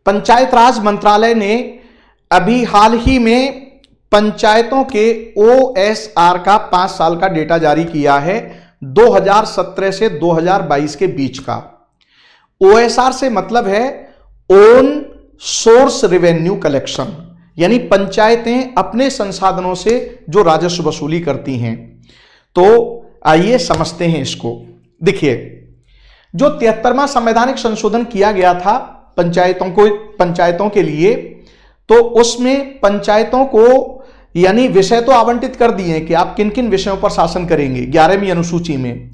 पंचायत राज मंत्रालय ने अभी हाल ही में पंचायतों के OSR का 5 साल का डेटा जारी किया है, 2017 से 2022 के बीच का। OSR से मतलब है ओन सोर्स रेवेन्यू कलेक्शन, यानी पंचायतें अपने संसाधनों से जो राजस्व वसूली करती हैं। तो आइए समझते हैं इसको। देखिए, जो 73वां संवैधानिक संशोधन किया गया था पंचायतों के लिए, तो उसमें पंचायतों को यानी विषय तो आवंटित कर दिए हैं कि आप किन किन विषयों पर शासन करेंगे 11वीं अनुसूची में,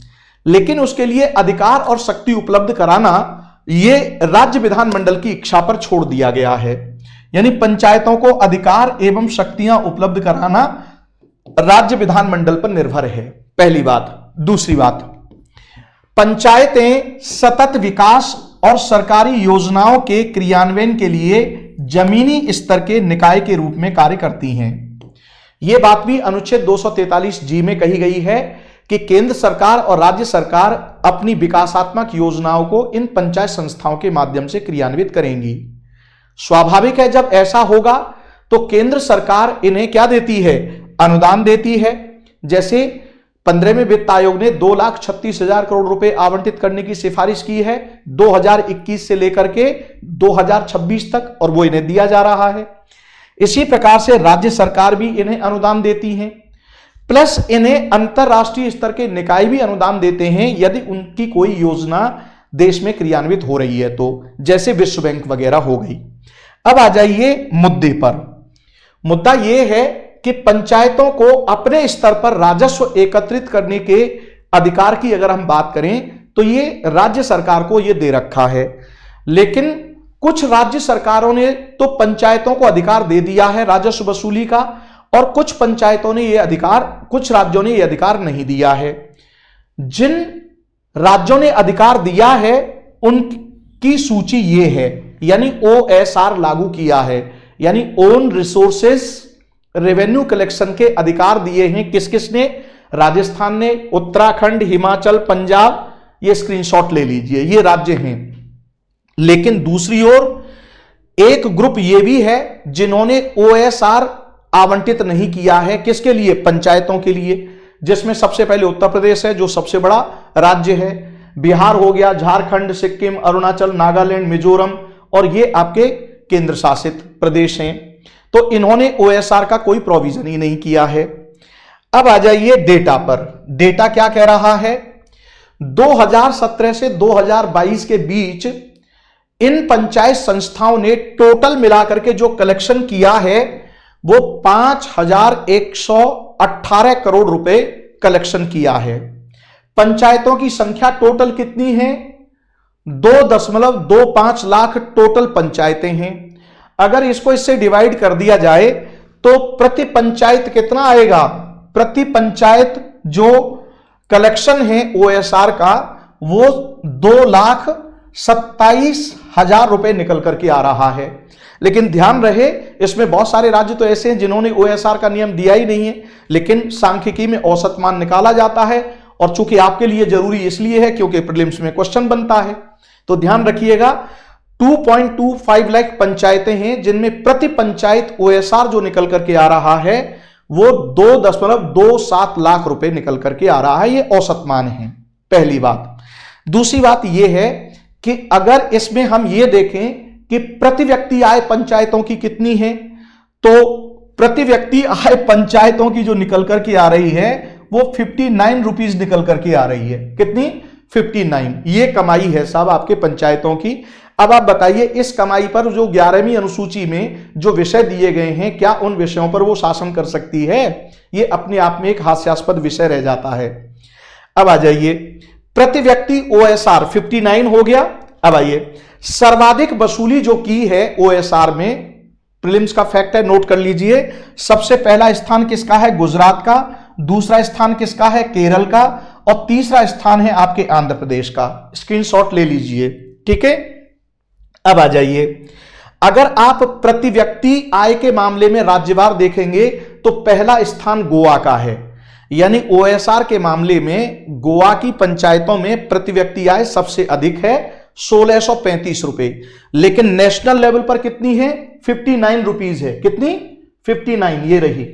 लेकिन उसके लिए अधिकार और शक्ति उपलब्ध कराना ये राज्य विधानमंडल की इच्छा पर छोड़ दिया गया है। यानी पंचायतों को अधिकार एवं शक्तियां उपलब्ध कराना राज्य विधानमंडल पर निर्भर है, पहली बात। दूसरी बात, पंचायतें सतत विकास और सरकारी योजनाओं के क्रियान्वयन के लिए जमीनी स्तर के निकाय के रूप में कार्य करती हैं। यह बात भी अनुच्छेद 243G में कही गई है कि केंद्र सरकार और राज्य सरकार अपनी विकासात्मक योजनाओं को इन पंचायत संस्थाओं के माध्यम से क्रियान्वित करेंगी। स्वाभाविक है, जब ऐसा होगा तो केंद्र सरकार इन्हें क्या देती है? अनुदान देती है। जैसे 15वें वित्त आयोग ने 2,36,000 करोड़ रुपए आवंटित करने की सिफारिश की है 2021 से लेकर के 2026 तक, और वो इन्हें दिया जा रहा है। इसी प्रकार से राज्य सरकार भी इन्हें अनुदान देती है, प्लस इन्हें अंतरराष्ट्रीय स्तर के निकाय भी अनुदान देते हैं यदि उनकी कोई योजना देश में क्रियान्वित हो रही है तो, जैसे विश्व बैंक वगैरह हो गई। अब आ जाइए मुद्दे पर। मुद्दा यह है कि पंचायतों को अपने स्तर पर राजस्व एकत्रित करने के अधिकार की अगर हम बात करें तो ये राज्य सरकार को ये दे रखा है, लेकिन कुछ राज्य सरकारों ने तो पंचायतों को अधिकार दे दिया है राजस्व वसूली का, और कुछ पंचायतों ने ये अधिकार, कुछ राज्यों ने ये अधिकार नहीं दिया है। जिन राज्यों ने अधिकार दिया है उनकी सूची ये है, यानी OSR लागू किया है, यानी ओन रिसोर्सेस रेवेन्यू कलेक्शन के अधिकार दिए हैं। किस किस ने? राजस्थान ने, उत्तराखंड, हिमाचल, पंजाब, ये स्क्रीनशॉट ले लीजिए, ये राज्य हैं। लेकिन दूसरी ओर एक ग्रुप ये भी है जिन्होंने OSR आवंटित नहीं किया है। किसके लिए? पंचायतों के लिए, जिसमें सबसे पहले उत्तर प्रदेश है जो सबसे बड़ा राज्य है, बिहार हो गया, झारखंड, सिक्किम, अरुणाचल, नागालैंड, मिजोरम, और ये आपके केंद्र शासित प्रदेश हैं। तो इन्होंने OSR का कोई प्रोविजन ही नहीं किया है। अब आ जाइए डेटा पर। डेटा क्या कह रहा है? 2017 से 2022 के बीच इन पंचायत संस्थाओं ने टोटल मिलाकर के जो कलेक्शन किया है वो 5,118 करोड़ रुपए कलेक्शन किया है। पंचायतों की संख्या टोटल कितनी है? 2.25 लाख टोटल पंचायतें हैं। अगर इसको इससे डिवाइड कर दिया जाए तो प्रति पंचायत कितना आएगा? प्रति पंचायत जो कलेक्शन है OSR का वो 2,27,000 रुपए निकल करके आ रहा है। लेकिन ध्यान रहे, इसमें बहुत सारे राज्य तो ऐसे हैं जिन्होंने OSR का नियम दिया ही नहीं है, लेकिन सांख्यिकी में औसत मान निकाला जाता है, और चूंकि आपके लिए जरूरी इसलिए है क्योंकि प्रीलिम्स में क्वेश्चन बनता है। तो ध्यान रखिएगा, 2.25 लाख पंचायतें हैं जिनमें प्रति पंचायत OSR जो निकल करके आ रहा है वो 2.27 लाख रुपए निकल करके आ रहा है। ये औसत मान है, पहली बात। दूसरी बात यह है कि अगर इसमें हम ये देखें कि प्रति व्यक्ति आय पंचायतों की कितनी है, तो प्रति व्यक्ति आय पंचायतों की जो निकल करके आ रही है वो 59 रुपीज निकल करके आ रही है। कितनी? 59। ये कमाई है साहब आपके पंचायतों की। अब आप बताइए, इस कमाई पर जो 11वीं अनुसूची में जो विषय दिए गए हैं, क्या उन विषयों पर वो शासन कर सकती है? ये अपने आप में एक हास्यास्पद विषय रह जाता है। अब आ जाइए, प्रति व्यक्ति OSR 59 हो गया। अब आइए, सर्वाधिक वसूली जो की है OSR में, प्रीलिम्स का फैक्ट है, नोट कर लीजिए। सबसे पहला स्थान किसका है? गुजरात का। दूसरा स्थान किसका है? केरल का। और तीसरा स्थान है आपके आंध्र प्रदेश का। स्क्रीनशॉट ले लीजिए, ठीक है। अब आ जाइए, अगर आप प्रति व्यक्ति आय के मामले में राज्यवार देखेंगे तो पहला स्थान गोवा का है, यानी OSR के मामले में गोवा की पंचायतों में प्रति व्यक्ति आय सबसे अधिक है 1635 रुपए, लेकिन नेशनल लेवल पर कितनी है? 59 रुपीज है। कितनी? 59। ये रही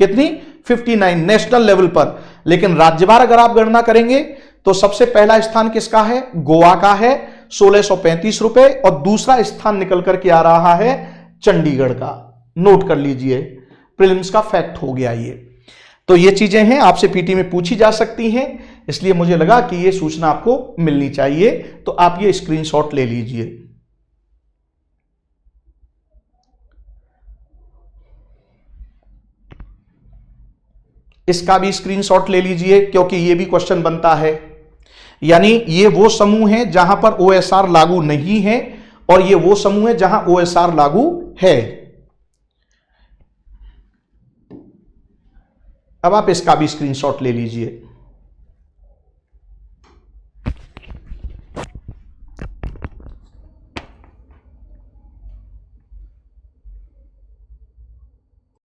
कितनी? 59 नेशनल लेवल पर। लेकिन राज्यवार अगर आप गणना करेंगे तो सबसे पहला स्थान किसका है? गोवा का है 1635 रुपए, और दूसरा स्थान निकल करके आ रहा है चंडीगढ़ का। नोट कर लीजिए, प्रीलिम्स का फैक्ट हो गया ये। तो ये चीजें हैं, आपसे पीटी में पूछी जा सकती हैं, इसलिए मुझे लगा कि ये सूचना आपको मिलनी चाहिए, तो आप ये स्क्रीनशॉट ले लीजिए। इसका भी स्क्रीनशॉट ले लीजिए, क्योंकि ये भी क्वेश्चन बनता है। यानी ये वो समूह है जहां पर ओएसआर लागू नहीं है, और ये वो समूह है जहां ओएसआर लागू है। अब आप इसका भी स्क्रीनशॉट ले लीजिए।